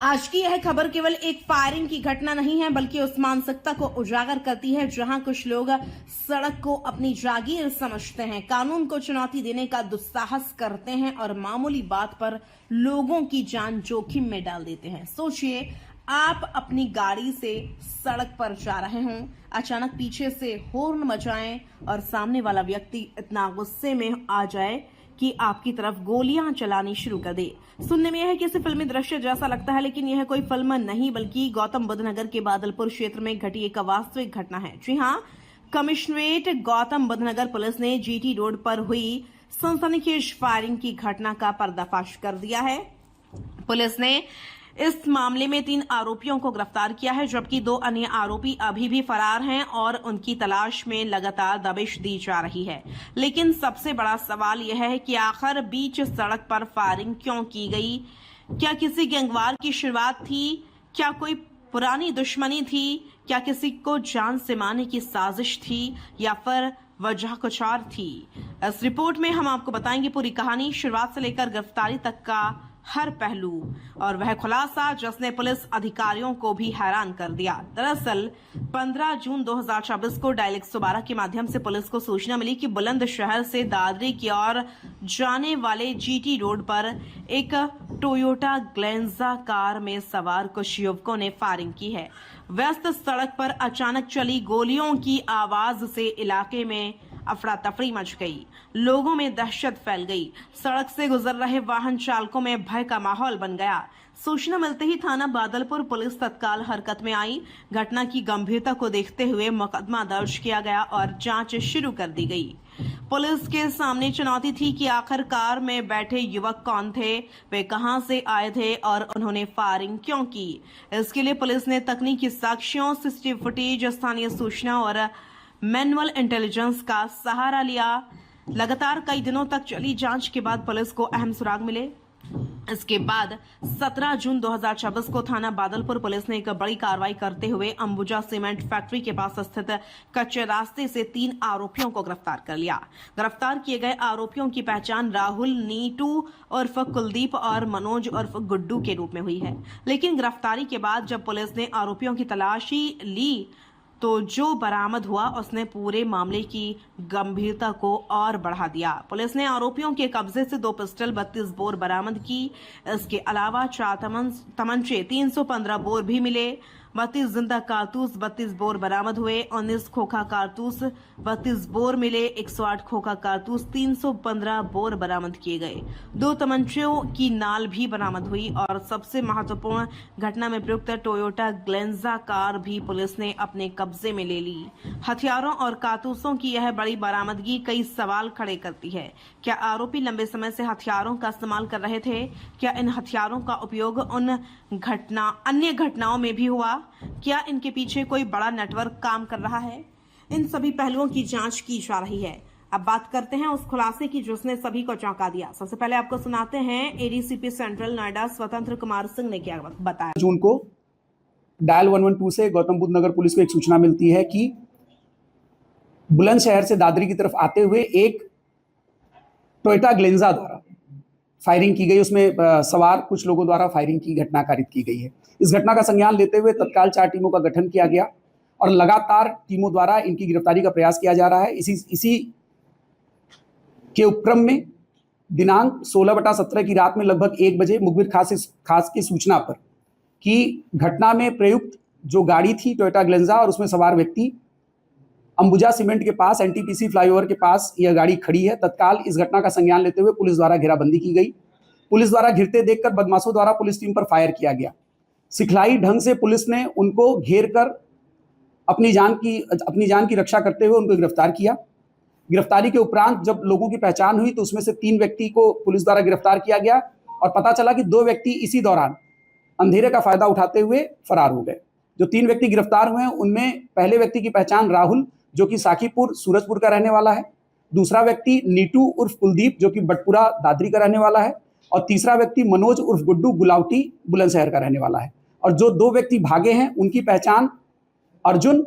आज की यह खबर केवल एक फायरिंग की घटना नहीं है, बल्कि उस मानसिकता को उजागर करती है जहां कुछ लोग सड़क को अपनी जागीर समझते हैं, कानून को चुनौती देने का दुस्साहस करते हैं और मामूली बात पर लोगों की जान जोखिम में डाल देते हैं। सोचिए, आप अपनी गाड़ी से सड़क पर जा रहे हों, अचानक पीछे से हॉर्न बजाएं और सामने वाला व्यक्ति इतना गुस्से में आ जाए कि आपकी तरफ गोलियां चलानी शुरू कर दे। सुनने में यह किसी फिल्मी दृश्य जैसा लगता है, लेकिन यह कोई फिल्म नहीं बल्कि गौतम बुद्ध नगर के बादलपुर क्षेत्र में घटी एक वास्तविक घटना है। जी हाँ, कमिश्नरेट गौतम बुद्ध नगर पुलिस ने जीटी रोड पर हुई सनसनीखेज फायरिंग की घटना का पर्दाफाश कर दिया है। पुलिस ने इस मामले में 3 आरोपियों को गिरफ्तार किया है, जबकि 2 अन्य आरोपी अभी भी फरार हैं और उनकी तलाश में लगातार दबिश दी जा रही है। लेकिन सबसे बड़ा सवाल यह है कि आखिर बीच सड़क पर फायरिंग क्यों की गई? क्या किसी गैंगवार की शुरुआत थी? क्या कोई पुरानी दुश्मनी थी? क्या किसी को जान से मारने की साजिश थी या फिर वजह कुछ और थी? इस रिपोर्ट में हम आपको बताएंगे पूरी कहानी, शुरुआत से लेकर गिरफ्तारी तक का हर पहलू और वह खुलासा जिसने पुलिस अधिकारियों को भी हैरान कर दिया। दरअसल 15 जून 2024 को डायल 112 के माध्यम से पुलिस को सूचना मिली कि बुलंदशहर से दादरी की ओर जाने वाले जीटी रोड पर एक टोयोटा ग्लेंजा कार में सवार कुछ युवकों ने फायरिंग की है। व्यस्त सड़क पर अचानक चली गोलियों की आवाज से इलाके में अफरा तफरी मच गई, लोगों में दहशत फैल गई, सड़क से गुजर रहे वाहन चालकों में भय का माहौल बन गया। सूचना मिलते ही थाना बादलपुर पुलिस तत्काल हरकत में आई। घटना की गंभीरता को देखते हुए मुकदमा दर्ज किया गया और जांच शुरू कर दी गई। पुलिस के सामने चुनौती थी कि आखिर कार में बैठे युवक कौन थे, वे कहां से आए थे और उन्होंने फायरिंग क्यों की। इसके लिए पुलिस ने तकनीकी साक्ष्यों, सीसीटीवी फुटेज, स्थानीय सूचना और मैनुअल इंटेलिजेंस का सहारा लिया। लगातार कई दिनों तक चली जांच के बाद पुलिस को अहम सुराग मिले। इसके बाद 17 जून 2024 को थाना बादलपुर पुलिस ने एक बड़ी कार्रवाई करते हुए अंबुजा सीमेंट फैक्ट्री के पास स्थित कच्चे रास्ते से 3 आरोपियों को गिरफ्तार कर लिया। गिरफ्तार किए गए आरोपियों की पहचान राहुल, नीटू उर्फ कुलदीप और मनोज उर्फ गुड्डू के रूप में हुई है। लेकिन गिरफ्तारी के बाद जब पुलिस ने आरोपियों की तलाशी ली तो जो बरामद हुआ उसने पूरे मामले की गंभीरता को और बढ़ा दिया। पुलिस ने आरोपियों के कब्जे से 2 पिस्टल, 32 बोर बरामद की। इसके अलावा 4 तमंचे, 315 बोर भी मिले। 32 जिंदा कारतूस, 32 बोर बरामद हुए। 19 खोखा कारतूस, 32 बोर मिले। 108 खोखा कारतूस, 315 बोर बरामद किए गए। 2 तमंचों की नाल भी बरामद हुई और सबसे महत्वपूर्ण, घटना में प्रयुक्त टोयोटा ग्लेंजा कार भी पुलिस ने अपने कब्जे में ले ली। हथियारों और कारतूसों की यह बड़ी बरामदगी कई सवाल खड़े करती है। क्या आरोपी लंबे समय से हथियारों का इस्तेमाल कर रहे थे? क्या इन हथियारों का उपयोग अन्य घटनाओं में भी हुआ? क्या इनके पीछे कोई बड़ा नेटवर्क काम कर रहा है? इन सभी पहलुओं की जांच की जा रही है। अब बात करते हैं उस खुलासे की जिसने सभी को चौंका दिया। सबसे पहले आपको सुनाते हैं एडीसीपी सेंट्रल नोएडा स्वतंत्र कुमार सिंह ने क्या बताया। जून को डायल 112 से गौतम बुद्ध नगर पुलिस को एक सूचना मिलती है कि बुलंदशहर से दादरी की तरफ आते हुए एक टोयोटा ग्लेंजा द्वारा फायरिंग की गई, उसमें सवार कुछ लोगों द्वारा फायरिंग की घटना कारित की गई है। इस घटना का संज्ञान लेते हुए तत्काल 4 टीमों का गठन किया गया और लगातार टीमों द्वारा इनकी गिरफ्तारी का प्रयास किया जा रहा है। इसी के उपक्रम में दिनांक 16/17 की रात में लगभग 1 बजे मुखबिर खास की सूचना पर कि घटना में प्रयुक्त जो गाड़ी थी टोयोटा ग्लेंजा और उसमें सवार व्यक्ति अंबुजा सीमेंट के पास एनटीपीसी फ्लाईओवर के पास यह गाड़ी खड़ी है। तत्काल इस घटना का संज्ञान लेते हुए पुलिस द्वारा घेराबंदी की गई। पुलिस द्वारा घिरते देखकर बदमाशों द्वारा पुलिस टीम पर फायर किया गया। सिखलाई ढंग से पुलिस ने उनको घेर कर अपनी जान की रक्षा करते हुए उनको गिरफ्तार किया। गिरफ्तारी के उपरांत जब लोगों की पहचान हुई तो उसमें से 3 व्यक्ति को पुलिस द्वारा गिरफ्तार किया गया और पता चला कि 2 व्यक्ति इसी दौरान अंधेरे का फायदा उठाते हुए फरार हो गए। जो 3 व्यक्ति गिरफ्तार हुए हैं उनमें पहले व्यक्ति की पहचान राहुल, जो कि साखीपुर सूरजपुर का रहने वाला है। दूसरा व्यक्ति नीटू उर्फ कुलदीप, जो कि बटपुरा दादरी का रहने वाला है। और तीसरा व्यक्ति मनोज उर्फ गुड्डू गुलावटी बुलंदशहर का रहने वाला है। और जो 2 व्यक्ति भागे हैं उनकी पहचान अर्जुन,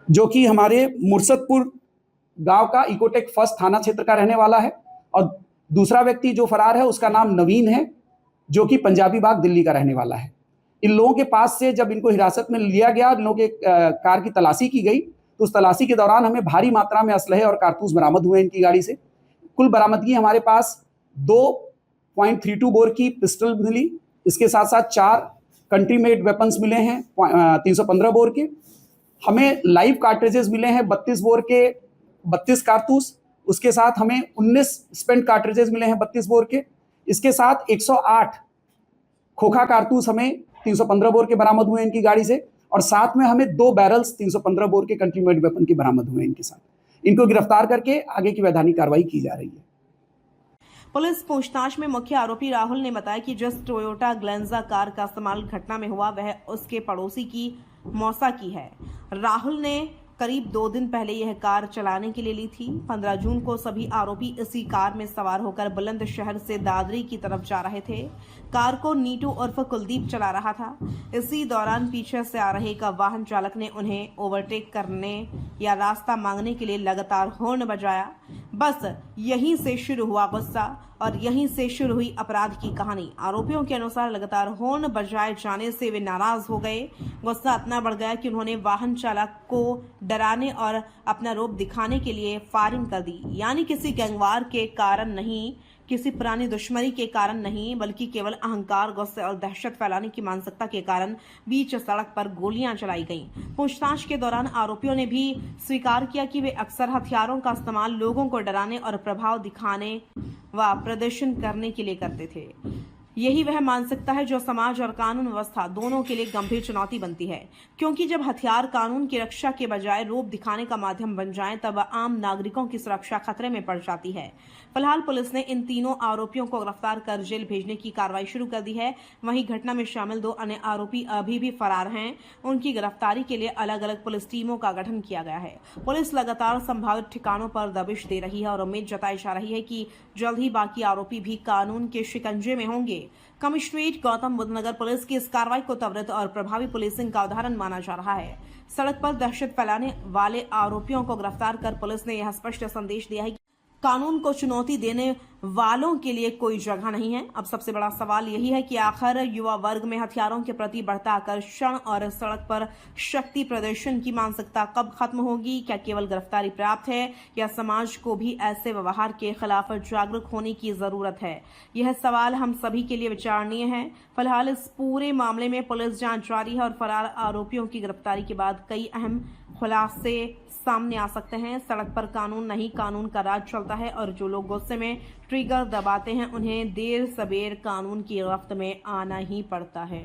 जो कि हमारे मुर्शदपुर गांव का इकोटेक फर्स्ट थाना क्षेत्र का रहने वाला है, और दूसरा व्यक्ति जो फरार है उसका नाम नवीन है, जो कि पंजाबी बाग दिल्ली का रहने वाला है। इन लोगों के पास से जब इनको हिरासत में लिया गया, इन लोगों के कार की तलाशी की गई, तो उस तलाशी के दौरान हमें भारी मात्रा में असलहे और कारतूस बरामद हुए इनकी गाड़ी से। कुल बरामदगी हमारे पास 2.32 बोर की पिस्टल मिली। इसके साथ साथ 4 कंट्री मेड वेपन्स मिले हैं 315 बोर के। हमें लाइव कार्ट्रिजेस मिले हैं 32 बोर के 32 कारतूस। उसके साथ हमें 19 स्पेंट कार्ट्रिजेस मिले हैं 32 बोर के। इसके साथ 108 खोखा कारतूस हमें 315 बोर के बरामद हुए इनकी गाड़ी से, और साथ में हमें 2 बैरल्स 315 बोर के कंट्री मेड वेपन के बरामद हुए इनके साथ। इनको गिरफ्तार करके आगे की वैधानिक कार्रवाई की जा रही है। पुलिस पूछताछ में मुख्य आरोपी राहुल ने बताया कि जिस टोयोटा ग्लेंजा कार का इस्तेमाल घटना में हुआ वह उसके पड़ोसी की मौसा की है। राहुल ने करीब 2 दिन पहले यह कार चलाने के लिए ली थी। 15 जून को सभी आरोपी इसी कार में सवार होकर बुलंदशहर से दादरी की तरफ जा रहे थे। कार को नीटू उर्फ कुलदीप चला रहा था। इसी दौरान पीछे से आ रहे एक वाहन चालक ने उन्हें ओवरटेक करने या रास्ता मांगने के लिए लगातार हॉर्न बजाया। बस यहीं से शुरू हुआ गुस्सा और यहीं से शुरू हुई अपराध की कहानी। आरोपियों के अनुसार लगातार हॉर्न बजाए जाने से वे नाराज हो गए। गुस्सा इतना बढ़ गया कि उन्होंने वाहन चालक को डराने और अपना रोब दिखाने के लिए फायरिंग कर दी। यानी किसी गैंगवार के कारण नहीं, किसी पुरानी दुश्मनी के कारण नहीं, बल्कि केवल अहंकार, गुस्से और दहशत फैलाने की मानसिकता के कारण बीच सड़क पर गोलियां चलाई गईं। पूछताछ के दौरान आरोपियों ने भी स्वीकार किया कि वे अक्सर हथियारों का इस्तेमाल लोगों को डराने और प्रभाव दिखाने व प्रदर्शन करने के लिए करते थे। यही वह मानसिकता है जो समाज और कानून व्यवस्था दोनों के लिए गंभीर चुनौती बनती है, क्योंकि जब हथियार कानून की रक्षा के बजाय रूप दिखाने का माध्यम बन जाएं, तब आम नागरिकों की सुरक्षा खतरे में पड़ जाती है। फिलहाल पुलिस ने इन तीनों आरोपियों को गिरफ्तार कर जेल भेजने की कार्रवाई शुरू कर दी है। वहीं घटना में शामिल 2 अन्य आरोपी अभी भी फरार हैं। उनकी गिरफ्तारी के लिए अलग अलग पुलिस टीमों का गठन किया गया है। पुलिस लगातार संभावित ठिकानों पर दबिश दे रही है और उम्मीद जताई जा रही है कि जल्द ही बाकी आरोपी भी कानून के शिकंजे में होंगे। कमिश्नरेट गौतम बुद्ध नगर पुलिस की इस कार्रवाई को त्वरित और प्रभावी पुलिसिंग का उदाहरण माना जा रहा है। सड़क पर दहशत फैलाने वाले आरोपियों को गिरफ्तार कर पुलिस ने यह स्पष्ट संदेश दिया है कि कानून को चुनौती देने वालों के लिए कोई जगह नहीं है। अब सबसे बड़ा सवाल यही है कि आखिर युवा वर्ग में हथियारों के प्रति बढ़ता आकर्षण और सड़क पर शक्ति प्रदर्शन की मानसिकता कब खत्म होगी? क्या केवल गिरफ्तारी पर्याप्त है या समाज को भी ऐसे व्यवहार के खिलाफ जागरूक होने की जरूरत है? यह सवाल हम सभी के लिए विचारणीय है। फिलहाल इस पूरे मामले में पुलिस जांच जारी है और फरार आरोपियों की गिरफ्तारी के बाद कई अहम खुलासे सामने आ सकते हैं। सड़क पर कानून नहीं, कानून का राज चलता है और जो लोग गुस्से में ट्रिगर दबाते हैं उन्हें देर सबेर कानून की गिरफ्त में आना ही पड़ता है।